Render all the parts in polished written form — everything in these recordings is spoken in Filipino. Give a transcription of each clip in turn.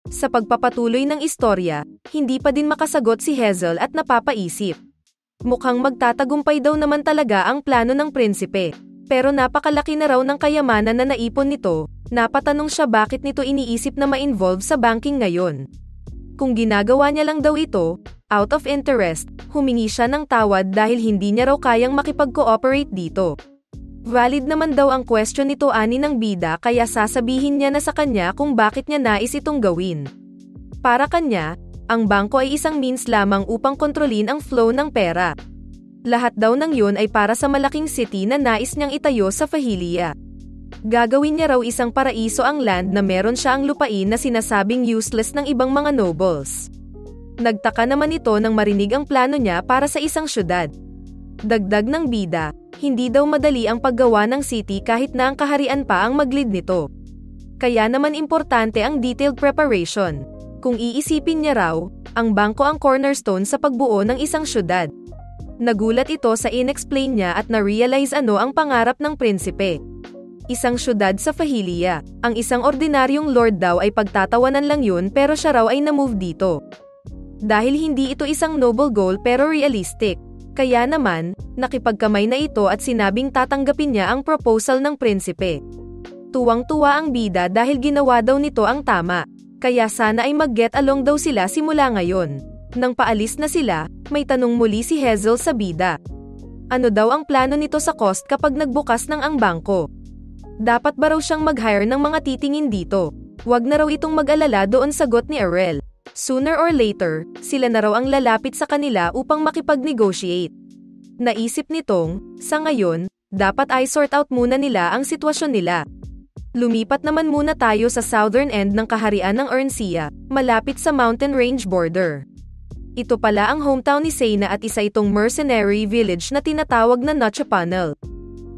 Sa pagpapatuloy ng istorya, hindi pa din makasagot si Hazel at napapaisip. Mukhang magtatagumpay daw naman talaga ang plano ng prinsipe. Pero napakalaki na raw ng kayamanan na naipon nito, napatanong siya bakit nito iniisip na ma-involve sa banking ngayon. Kung ginagawa niya lang daw ito, out of interest, humingi siya ng tawad dahil hindi niya raw kayang makipag-cooperate dito. Valid naman daw ang question nito ani ng bida kaya sasabihin niya na sa kanya kung bakit niya nais itong gawin. Para kanya, ang bangko ay isang means lamang upang kontrolin ang flow ng pera. Lahat daw ng yun ay para sa malaking city na nais niyang itayo sa Fahilia. Gagawin niya raw isang paraiso ang land na meron siya ang lupain na sinasabing useless ng ibang mga nobles. Nagtaka naman ito nang marinig ang plano niya para sa isang syudad. Dagdag ng bida, hindi daw madali ang paggawa ng city kahit na ang kaharian pa ang maglid nito. Kaya naman importante ang detailed preparation. Kung iisipin niya raw, ang bangko ang cornerstone sa pagbuo ng isang syudad. Nagulat ito sa inexplain niya at na-realize ano ang pangarap ng prinsipe. Isang syudad sa Fahilia. Ang isang ordinaryong lord daw ay pagtatawanan lang yun pero siya raw ay na-move dito. Dahil hindi ito isang noble goal pero realistic. Kaya naman, nakipagkamay na ito at sinabing tatanggapin niya ang proposal ng prinsipe. Tuwang-tuwa ang bida dahil ginawa daw nito ang tama. Kaya sana ay mag-get along daw sila simula ngayon. Nang paalis na sila, may tanong muli si Hazel sa bida. Ano daw ang plano nito sa cost kapag nagbukas ng ang bangko? Dapat ba raw siyang mag-hire ng mga titingin dito? Huwag na raw itong mag-alala doon sagot ni Arel. Sooner or later, sila na raw ang lalapit sa kanila upang makipag-negotiate. Naisip nitong, sa ngayon, dapat ay sort out muna nila ang sitwasyon nila. Lumipat naman muna tayo sa southern end ng kaharian ng Erncia, malapit sa mountain range border. Ito pala ang hometown ni Sena at isa itong mercenary village na tinatawag na Nochepanel.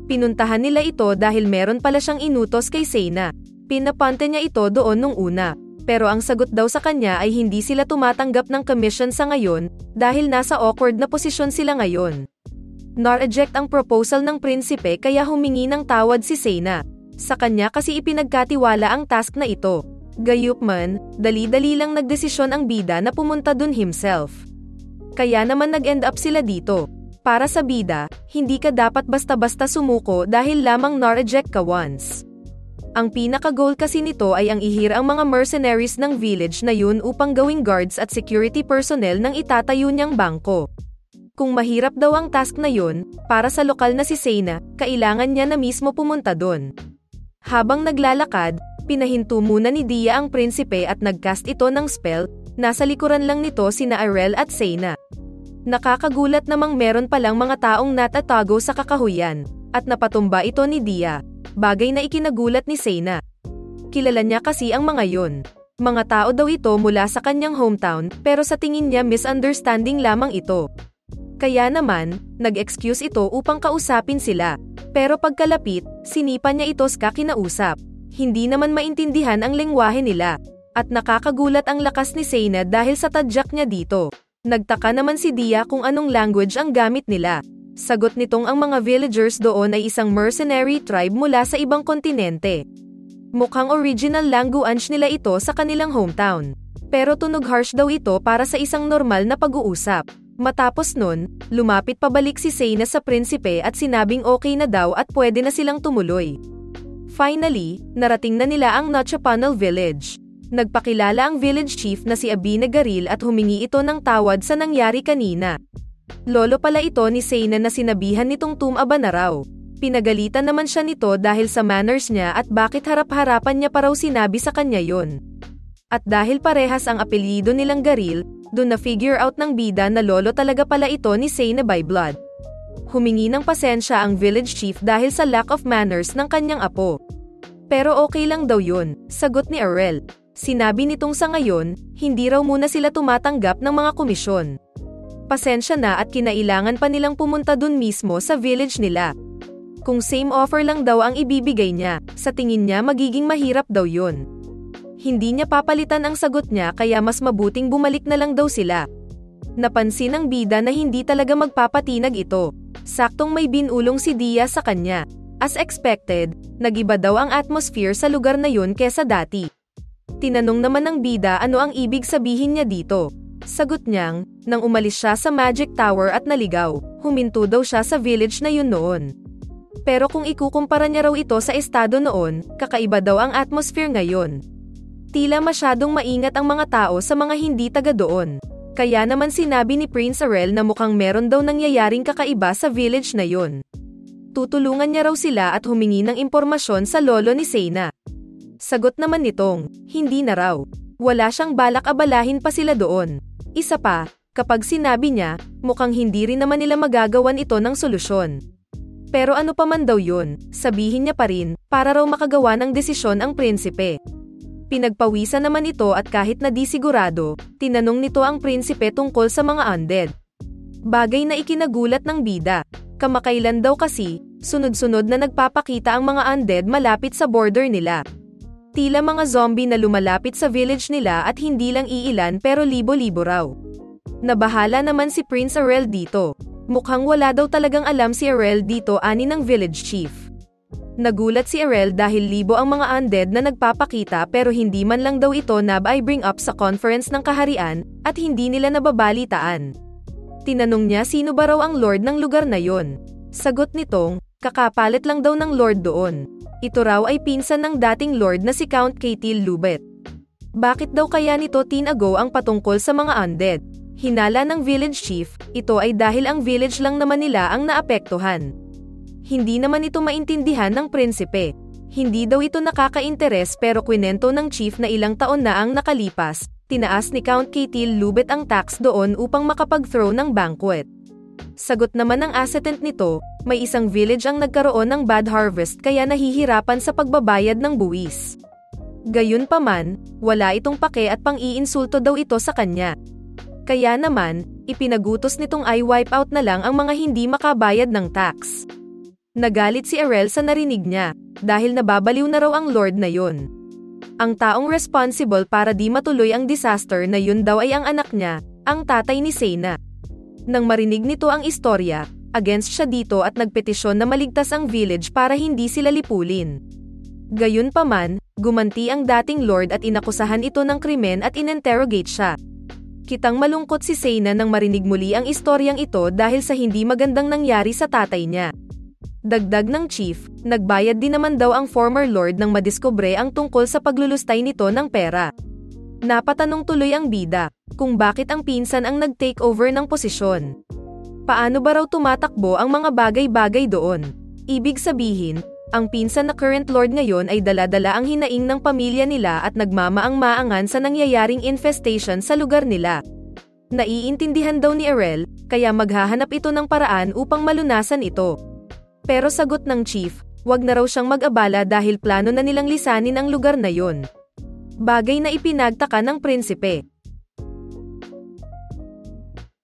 Pinuntahan nila ito dahil meron pala siyang inutos kay Sena. Pinapante niya ito doon nung una. Pero ang sagot daw sa kanya ay hindi sila tumatanggap ng commission sa ngayon dahil nasa awkward na posisyon sila ngayon. Na-reject ang proposal ng prinsipe kaya humingi ng tawad si Sena. Sa kanya kasi ipinagkatiwala ang task na ito. Gayupman, dali-dali lang nagdesisyon ang bida na pumunta dun himself. Kaya naman nag-end up sila dito. Para sa bida, hindi ka dapat basta-basta sumuko dahil lamang na-reject ka once. Ang pinaka-goal kasi nito ay ang ihir ang mga mercenaries ng village na yun upang gawing guards at security personnel ng itatayo niyang bangko. Kung mahirap daw ang task na yun, para sa lokal na si Sena, kailangan niya na mismo pumunta dun. Habang naglalakad, pinahinto muna ni Dia ang prinsipe at nagcast ito ng spell, nasa likuran lang nito sina Arel at Sena. Nakakagulat namang meron palang mga taong natatago sa kakahuyan, at napatumba ito ni Dia, bagay na ikinagulat ni Sena. Kilala niya kasi ang mga yun. Mga tao daw ito mula sa kanyang hometown pero sa tingin niya misunderstanding lamang ito. Kaya naman, nag-excuse ito upang kausapin sila. Pero pagkalapit, sinipa niya ito sa kinausap. Hindi naman maintindihan ang lengwahe nila. At nakakagulat ang lakas ni Sena dahil sa tadyak niya dito. Nagtaka naman si Dia kung anong language ang gamit nila. Sagot nitong ang mga villagers doon ay isang mercenary tribe mula sa ibang kontinente. Mukhang original language nila ito sa kanilang hometown. Pero tunog harsh daw ito para sa isang normal na pag-uusap. Matapos nun, lumapit pabalik si Sena sa prinsipe at sinabing okay na daw at pwede na silang tumuloy. Finally, narating na nila ang Nochepanel village. Nagpakilala ang village chief na si Abina Garil at humingi ito ng tawad sa nangyari kanina. Lolo pala ito ni Sena na sinabihan nitong tumaba na raw. Pinagalitan naman siya nito dahil sa manners niya at bakit harap-harapan niya pa raw sinabi sa kanya yon. At dahil parehas ang apelyido nilang Garil, dun na figure out ng bida na lolo talaga pala ito ni Sena by blood. Humingi ng pasensya ang village chief dahil sa lack of manners ng kanyang apo. Pero okay lang daw yun, sagot ni Arel. Sinabi nitong sa ngayon, hindi raw muna sila tumatanggap ng mga komisyon. Pasensya na at kinailangan pa nilang pumunta dun mismo sa village nila. Kung same offer lang daw ang ibibigay niya, sa tingin niya magiging mahirap daw yun. Hindi niya papalitan ang sagot niya kaya mas mabuting bumalik na lang daw sila. Napansin ng bida na hindi talaga magpapatinag ito. Saktong may binulong si Dia sa kanya. As expected, nagiba daw ang atmosphere sa lugar na yun kesa dati. Tinanong naman ng bida ano ang ibig sabihin niya dito. Sagot niyang, nang umalis siya sa Magic Tower at naligaw, huminto daw siya sa village na yun noon. Pero kung ikukumpara niya raw ito sa estado noon, kakaiba daw ang atmosphere ngayon. Tila masyadong maingat ang mga tao sa mga hindi taga doon. Kaya naman sinabi ni Prince Arel na mukhang meron daw nangyayaring kakaiba sa village na yun. Tutulungan niya raw sila at humingi ng impormasyon sa lolo ni Sena. Sagot naman nitong, hindi na raw. Wala siyang balak abalahin pa sila doon. Isa pa, kapag sinabi niya, mukhang hindi rin naman nila magagawan ito ng solusyon. Pero ano pa man daw yun, sabihin niya pa rin, para raw makagawa ng desisyon ang prinsipe. Pinagpawisan naman ito at kahit na di sigurado, tinanong nito ang prinsipe tungkol sa mga undead. Bagay na ikinagulat ng bida. Kamakailan daw kasi, sunod-sunod na nagpapakita ang mga undead malapit sa border nila. Tila mga zombie na lumalapit sa village nila at hindi lang iilan pero libo-libo raw. Nabahala naman si Prince Arel dito. Mukhang wala daw talagang alam si Arel dito ani ng village chief. Nagulat si Arel dahil libo ang mga undead na nagpapakita pero hindi man lang daw ito ay bring up sa conference ng kaharian at hindi nila nababalitaan. Tinanong niya sino ba raw ang lord ng lugar na yon. Sagot nitong, kakapalit lang daw ng lord doon. Ito raw ay pinsan ng dating lord na si Count Ketil Lubet. Bakit daw kaya nito tinago ang patungkol sa mga undead? Hinala ng village chief, ito ay dahil ang village lang naman nila ang naapektuhan. Hindi naman ito maintindihan ng prinsipe. Hindi daw ito nakaka-interes pero kwinento ng chief na ilang taon na ang nakalipas, tinaas ni Count Ketil Lubet ang tax doon upang makapag-throw ng banquet. Sagot naman ng assistant nito, may isang village ang nagkaroon ng bad harvest kaya nahihirapan sa pagbabayad ng buwis. Gayunpaman, wala itong pake at pang-iinsulto daw ito sa kanya. Kaya naman, ipinagutos nitong i-wipe out na lang ang mga hindi makabayad ng tax. Nagalit si Arel sa narinig niya, dahil nababaliw na raw ang lord na yun. Ang taong responsible para di matuloy ang disaster na yun daw ay ang anak niya, ang tatay ni Sena. Nang marinig nito ang istorya, against siya dito at nagpetisyon na maligtas ang village para hindi sila lipulin. Gayunpaman, gumanti ang dating lord at inakusahan ito ng krimen at ininterrogate siya. Kitang malungkot si Sena nang marinig muli ang istoryang ito dahil sa hindi magandang nangyari sa tatay niya. Dagdag ng chief, nagbayad din naman daw ang former lord nang madiskubre ang tungkol sa paglulustay nito ng pera. Napatanong tuloy ang bida, kung bakit ang pinsan ang nag-take over ng posisyon. Paano ba raw tumatakbo ang mga bagay-bagay doon? Ibig sabihin, ang pinsan na current lord ngayon ay dala-dala ang hinaing ng pamilya nila at nagmamaang-maangan sa nangyayaring infestation sa lugar nila. Naiintindihan daw ni Arel, kaya maghahanap ito ng paraan upang malunasan ito. Pero sagot ng chief, wag na raw siyang mag-abala dahil plano na nilang lisanin ang lugar na yon. Bagay na ipinagtaka ng prinsipe.